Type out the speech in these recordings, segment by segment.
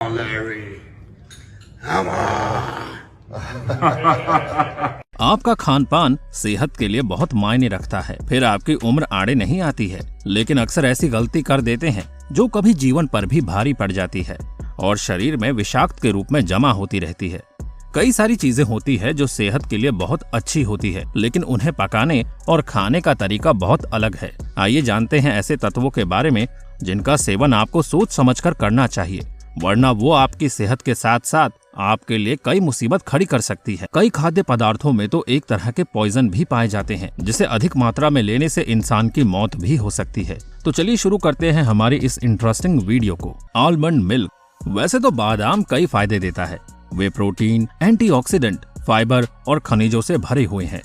on, Larry. Come on. आपका खान पान सेहत के लिए बहुत मायने रखता है। फिर आपकी उम्र आड़े नहीं आती है, लेकिन अक्सर ऐसी गलती कर देते हैं जो कभी जीवन पर भी भारी पड़ जाती है और शरीर में विषाक्त के रूप में जमा होती रहती है। कई सारी चीजें होती है जो सेहत के लिए बहुत अच्छी होती है, लेकिन उन्हें पकाने और खाने का तरीका बहुत अलग है। आइए जानते हैं ऐसे तत्वों के बारे में जिनका सेवन आपको सोच समझकर करना चाहिए, वरना वो आपकी सेहत के साथ साथ आपके लिए कई मुसीबत खड़ी कर सकती है। कई खाद्य पदार्थों में तो एक तरह के पॉइजन भी पाए जाते हैं, जिसे अधिक मात्रा में लेने से इंसान की मौत भी हो सकती है। तो चलिए शुरू करते हैं हमारी इस इंटरेस्टिंग वीडियो को। Almond milk. वैसे तो बादाम कई फायदे देता है। वे प्रोटीन, एंटीऑक्सीडेंट, फाइबर और खनिजों से भरे हुए हैं।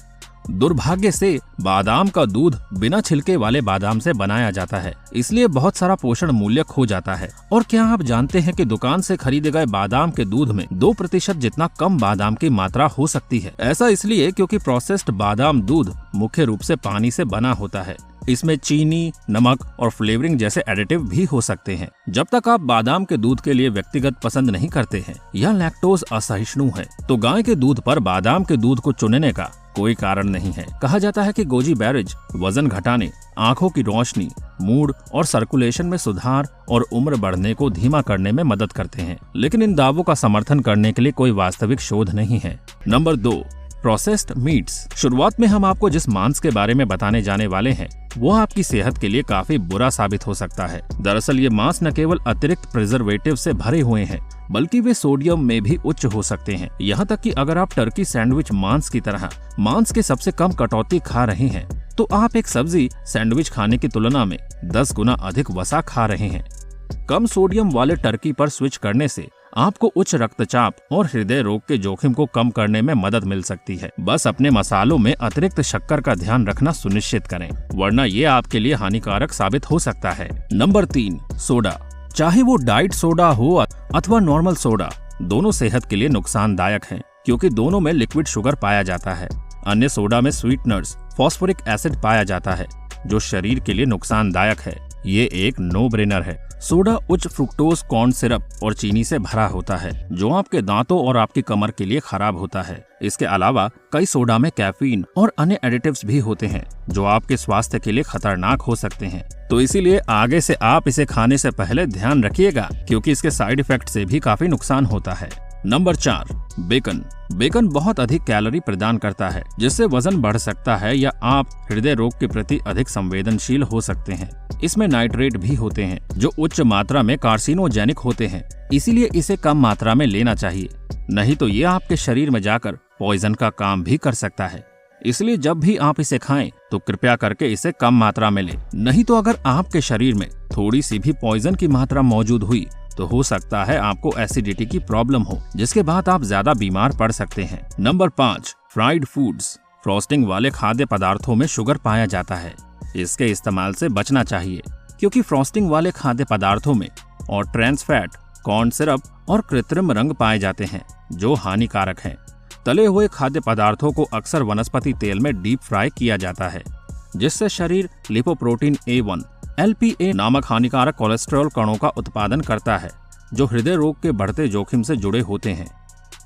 दुर्भाग्य से बादाम का दूध बिना छिलके वाले बादाम से बनाया जाता है, इसलिए बहुत सारा पोषण मूल्य खो जाता है। और क्या आप जानते हैं कि दुकान से खरीदे गए बादाम के दूध में 2% जितना कम बादाम की मात्रा हो सकती है। ऐसा इसलिए क्योंकि प्रोसेस्ड बादाम दूध मुख्य रूप से पानी से बना होता है। इसमें चीनी, नमक और फ्लेवरिंग जैसे एडिटिव भी हो सकते हैं। जब तक आप बादाम के दूध के लिए व्यक्तिगत पसंद नहीं करते हैं या लैक्टोज असहिष्णु है, तो गाय के दूध पर बादाम के दूध को चुनने का कोई कारण नहीं है। कहा जाता है कि गोजी बेरीज वजन घटाने, आंखों की रोशनी, मूड और सर्कुलेशन में सुधार और उम्र बढ़ने को धीमा करने में मदद करते हैं, लेकिन इन दावों का समर्थन करने के लिए कोई वास्तविक शोध नहीं है। Number 2, processed meets. शुरुआत में हम आपको जिस मांस के बारे में बताने जाने वाले हैं वो आपकी सेहत के लिए काफी बुरा साबित हो सकता है। दरअसल ये मांस न केवल अतिरिक्त प्रिजर्वेटिव से भरे हुए हैं, बल्कि वे सोडियम में भी उच्च हो सकते हैं। यहाँ तक कि अगर आप टर्की सैंडविच मांस की तरह मांस के सबसे कम कटौती खा रहे हैं, तो आप एक सब्जी सैंडविच खाने की तुलना में 10 गुना अधिक वसा खा रहे हैं। कम सोडियम वाले टर्की पर स्विच करने से आपको उच्च रक्तचाप और हृदय रोग के जोखिम को कम करने में मदद मिल सकती है। बस अपने मसालों में अतिरिक्त शक्कर का ध्यान रखना सुनिश्चित करें, वरना ये आपके लिए हानिकारक साबित हो सकता है। Number 3, soda. चाहे वो डाइट सोडा हो अथवा नॉर्मल सोडा, दोनों सेहत के लिए नुकसानदायक हैं, क्योंकि दोनों में लिक्विड शुगर पाया जाता है। अन्य सोडा में स्वीटनर्स, फॉस्फोरिक एसिड पाया जाता है, जो शरीर के लिए नुकसानदायक है। ये एक नो ब्रेनर है। सोडा उच्च फ्रुक्टोज कॉर्न सिरप और चीनी से भरा होता है, जो आपके दांतों और आपकी कमर के लिए खराब होता है। इसके अलावा कई सोडा में कैफीन और अन्य एडिटिव्स भी होते हैं, जो आपके स्वास्थ्य के लिए खतरनाक हो सकते हैं। तो इसीलिए आगे से आप इसे खाने से पहले ध्यान रखिएगा, क्योंकि इसके साइड इफेक्ट से भी काफी नुकसान होता है। Number 4, bacon. बेकन बहुत अधिक कैलोरी प्रदान करता है, जिससे वजन बढ़ सकता है या आप हृदय रोग के प्रति अधिक संवेदनशील हो सकते हैं। इसमें नाइट्रेट भी होते हैं, जो उच्च मात्रा में कार्सिनोजेनिक होते हैं, इसीलिए इसे कम मात्रा में लेना चाहिए, नहीं तो ये आपके शरीर में जाकर पॉइजन का काम भी कर सकता है। इसलिए जब भी आप इसे खाएं तो कृपया करके इसे कम मात्रा में लें, नहीं तो अगर आपके शरीर में थोड़ी सी भी पॉइजन की मात्रा मौजूद हुई तो हो सकता है आपको एसिडिटी की प्रॉब्लम हो, जिसके बाद आप ज्यादा बीमार पड़ सकते हैं। Number 5, fried foods. फ्रोस्टिंग वाले खाद्य पदार्थों में शुगर पाया जाता है। इसके इस्तेमाल से बचना चाहिए, क्योंकि फ्रोस्टिंग वाले खाद्य पदार्थों में और ट्रांस फैट, कॉर्न सिरप और कृत्रिम रंग पाए जाते हैं, जो हानिकारक हैं। तले हुए खाद्य पदार्थों को अक्सर वनस्पति तेल में डीप फ्राई किया जाता है, जिससे शरीर लिपोप्रोटीन A1 LPA नामक हानिकारक कोलेस्ट्रॉल कणों का उत्पादन करता है, जो हृदय रोग के बढ़ते जोखिम से जुड़े होते हैं।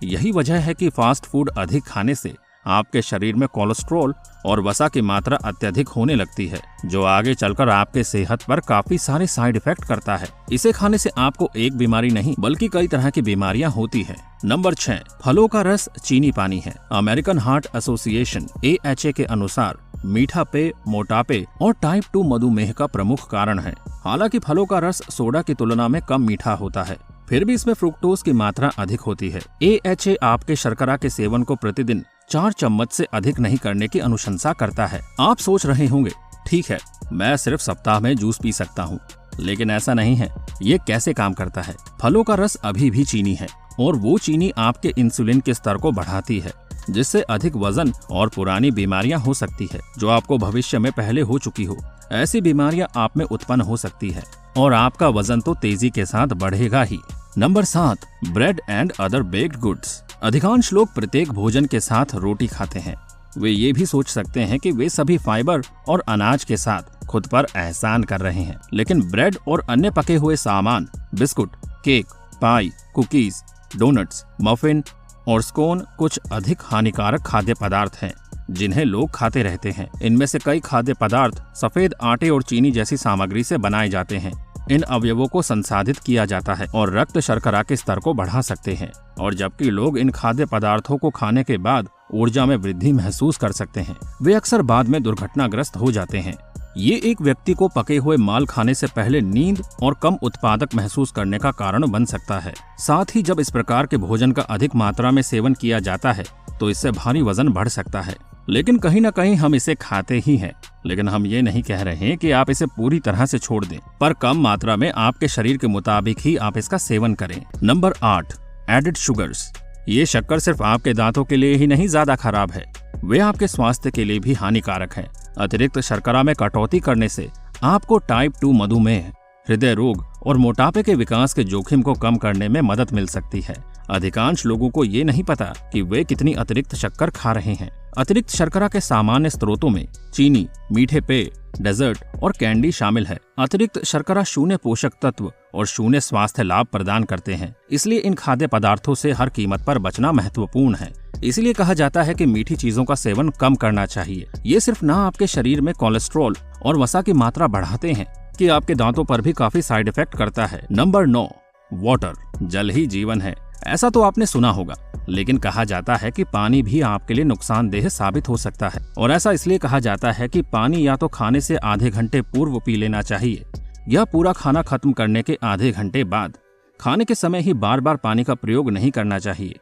यही वजह है कि फास्ट फूड अधिक खाने से आपके शरीर में कोलेस्ट्रॉल और वसा की मात्रा अत्यधिक होने लगती है, जो आगे चलकर आपके सेहत पर काफी सारे साइड इफेक्ट करता है। इसे खाने से आपको एक बीमारी नहीं बल्कि कई तरह की बीमारियां होती है। नंबर 6, फलों का रस चीनी पानी है। अमेरिकन हार्ट एसोसिएशन AHA के अनुसार मीठा पेय मोटापे और टाइप 2 मधुमेह का प्रमुख कारण है। हालांकि फलों का रस सोडा की तुलना में कम मीठा होता है, फिर भी इसमें फ्रुक्टोज की मात्रा अधिक होती है। AHA आपके शर्करा के सेवन को प्रतिदिन 4 चम्मच से अधिक नहीं करने की अनुशंसा करता है। आप सोच रहे होंगे, ठीक है, मैं सिर्फ सप्ताह में जूस पी सकता हूँ, लेकिन ऐसा नहीं है। ये कैसे काम करता है? फलों का रस अभी भी चीनी है, और वो चीनी आपके इंसुलिन के स्तर को बढ़ाती है, जिससे अधिक वजन और पुरानी बीमारियां हो सकती है, जो आपको भविष्य में पहले हो चुकी हो। ऐसी बीमारियां आप में उत्पन्न हो सकती है और आपका वजन तो तेजी के साथ बढ़ेगा ही। Number 7, bread and other baked goods. अधिकांश लोग प्रत्येक भोजन के साथ रोटी खाते हैं। वे ये भी सोच सकते हैं कि वे सभी फाइबर और अनाज के साथ खुद पर एहसान कर रहे हैं, लेकिन ब्रेड और अन्य पके हुए सामान, बिस्कुट, केक पाई, कुकीज, डोनट्स, मफिन और स्कोन कुछ अधिक हानिकारक खाद्य पदार्थ हैं जिन्हें लोग खाते रहते हैं। इनमें से कई खाद्य पदार्थ सफेद आटे और चीनी जैसी सामग्री से बनाए जाते हैं। इन अवयवों को संसाधित किया जाता है और रक्त शर्करा के स्तर को बढ़ा सकते हैं, और जबकि लोग इन खाद्य पदार्थों को खाने के बाद ऊर्जा में वृद्धि महसूस कर सकते हैं, वे अक्सर बाद में दुर्घटनाग्रस्त हो जाते हैं। ये एक व्यक्ति को पके हुए माल खाने से पहले नींद और कम उत्पादक महसूस करने का कारण बन सकता है। साथ ही जब इस प्रकार के भोजन का अधिक मात्रा में सेवन किया जाता है तो इससे भारी वजन बढ़ सकता है। लेकिन कहीं न कहीं हम इसे खाते ही हैं। लेकिन हम ये नहीं कह रहे कि आप इसे पूरी तरह से छोड़ दें, पर कम मात्रा में आपके शरीर के मुताबिक ही आप इसका सेवन करें। Number 8, added sugars. ये शक्कर सिर्फ आपके दांतों के लिए ही नहीं ज्यादा खराब है, वे आपके स्वास्थ्य के लिए भी हानिकारक है। अतिरिक्त शर्करा में कटौती करने से आपको टाइप 2 मधुमेह, हृदय रोग और मोटापे के विकास के जोखिम को कम करने में मदद मिल सकती है। अधिकांश लोगों को ये नहीं पता कि वे कितनी अतिरिक्त शक्कर खा रहे हैं। अतिरिक्त शर्करा के सामान्य स्रोतों में चीनी, मीठे पेय, डेजर्ट और कैंडी शामिल है। अतिरिक्त शर्करा शून्य पोषक तत्व और शून्य स्वास्थ्य लाभ प्रदान करते हैं, इसलिए इन खाद्य पदार्थों से हर कीमत पर बचना महत्वपूर्ण है। इसलिए कहा जाता है कि मीठी चीजों का सेवन कम करना चाहिए। ये सिर्फ न आपके शरीर में कोलेस्ट्रॉल और वसा की मात्रा बढ़ाते हैं कि आपके दांतों पर भी काफी साइड इफेक्ट करता है। Number 9, water. जल ही जीवन है, ऐसा तो आपने सुना होगा, लेकिन कहा जाता है कि पानी भी आपके लिए नुकसानदेह साबित हो सकता है। और ऐसा इसलिए कहा जाता है कि पानी या तो खाने से आधे घंटे पूर्व पी लेना चाहिए या पूरा खाना खत्म करने के आधे घंटे बाद। खाने के समय ही बार बार पानी का प्रयोग नहीं करना चाहिए।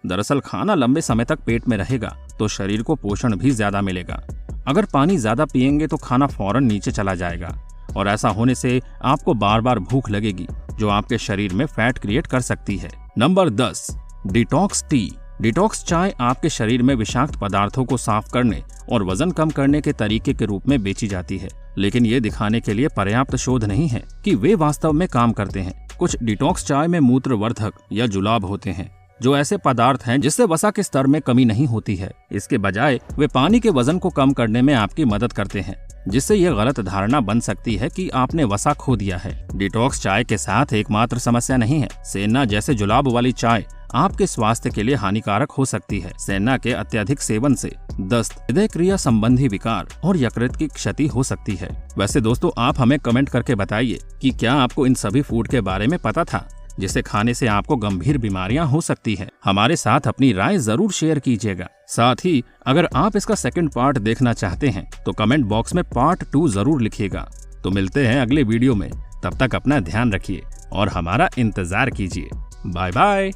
दरअसल खाना लंबे समय तक पेट में रहेगा तो शरीर को पोषण भी ज्यादा मिलेगा। अगर पानी ज्यादा पिएंगे तो खाना फौरन नीचे चला जाएगा और ऐसा होने से आपको बार बार भूख लगेगी, जो आपके शरीर में फैट क्रिएट कर सकती है। Number 10, detox tea. डिटॉक्स चाय आपके शरीर में विषाक्त पदार्थों को साफ करने और वजन कम करने के तरीके के रूप में बेची जाती है, लेकिन ये दिखाने के लिए पर्याप्त शोध नहीं है कि वे वास्तव में काम करते हैं। कुछ डिटॉक्स चाय में मूत्रवर्धक या जुलाब होते हैं, जो ऐसे पदार्थ हैं जिससे वसा के स्तर में कमी नहीं होती है। इसके बजाय वे पानी के वजन को कम करने में आपकी मदद करते हैं, जिससे यह गलत धारणा बन सकती है कि आपने वसा खो दिया है। डिटॉक्स चाय के साथ एकमात्र समस्या नहीं है। सेना जैसे जुलाब वाली चाय आपके स्वास्थ्य के लिए हानिकारक हो सकती है। सेना के अत्यधिक सेवन से दस्त, हृदय क्रिया संबंधी विकार और यकृत की क्षति हो सकती है। वैसे दोस्तों, आप हमें कमेंट करके बताइए कि क्या आपको इन सभी फूड के बारे में पता था जिसे खाने से आपको गंभीर बीमारियां हो सकती हैं। हमारे साथ अपनी राय जरूर शेयर कीजिएगा। साथ ही अगर आप इसका सेकंड पार्ट देखना चाहते हैं तो कमेंट बॉक्स में पार्ट 2 जरूर लिखिएगा। तो मिलते हैं अगले वीडियो में, तब तक अपना ध्यान रखिए और हमारा इंतजार कीजिए। Bye bye.